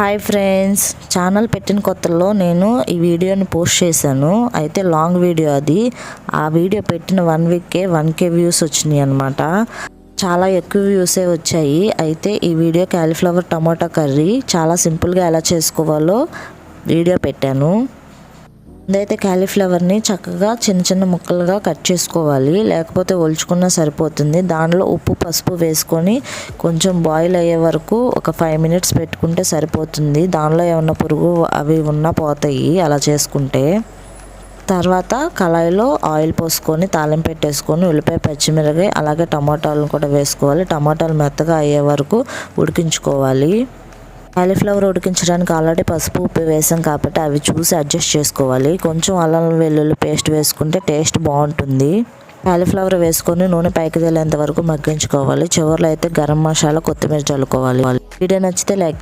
Hi friends, channel పెట్టిన కొత్తలో నేను ఈ వీడియోని పోస్ట్ చేశాను. అయితే లాంగ్ వీడియో అది. ఆ వీడియో పెట్టిన 1 వీక్కే 1K వ్యూస్ వచ్చినాయి అనమాట. చాలా ఎక్కువ వ్యూసే వచ్చాయి. అయితే ఈ వీడియో కాలీఫ్లవర్ టమాటా కర్రీ చాలా సింపుల్గా ఎలా చేసుకోవాలో వీడియో పెట్టాను. ముందైతే కాలీఫ్లవర్ని చక్కగా చిన్న చిన్న ముక్కలుగా కట్ చేసుకోవాలి, లేకపోతే ఒలుచుకున్నా సరిపోతుంది. దానిలో ఉప్పు పసుపు వేసుకొని కొంచెం బాయిల్ అయ్యే వరకు ఒక 5 మినిట్స్ పెట్టుకుంటే సరిపోతుంది. దానిలో ఏమన్నా పురుగు అవి ఉన్నా పోతాయి అలా చేసుకుంటే. తర్వాత కళాయిలో ఆయిల్ పోసుకొని తాలింపు పెట్టేసుకొని ఉల్లిపాయ పచ్చిమిరపకాయ అలాగే టమాటాలను కూడా వేసుకోవాలి. టమాటాలు మెత్తగా అయ్యే వరకు ఉడికించుకోవాలి. కాలీఫ్లవర్ ఉడికించడానికి ఆల్రెడీ పసుపు ఉప్పు వేసాం కాబట్టి అవి చూసి అడ్జస్ట్ చేసుకోవాలి. కొంచెం అల్లం వెల్లుల్లి పేస్ట్ వేసుకుంటే టేస్ట్ బాగుంటుంది. కాలీఫ్లవర్ వేసుకొని నూనె పైకి తేలేంత వరకు మగ్గించుకోవాలి. చివరిలో అయితే గరం మసాలా కొత్తిమీర చల్లుకోవాలి. వీడియో నచ్చితే లైక్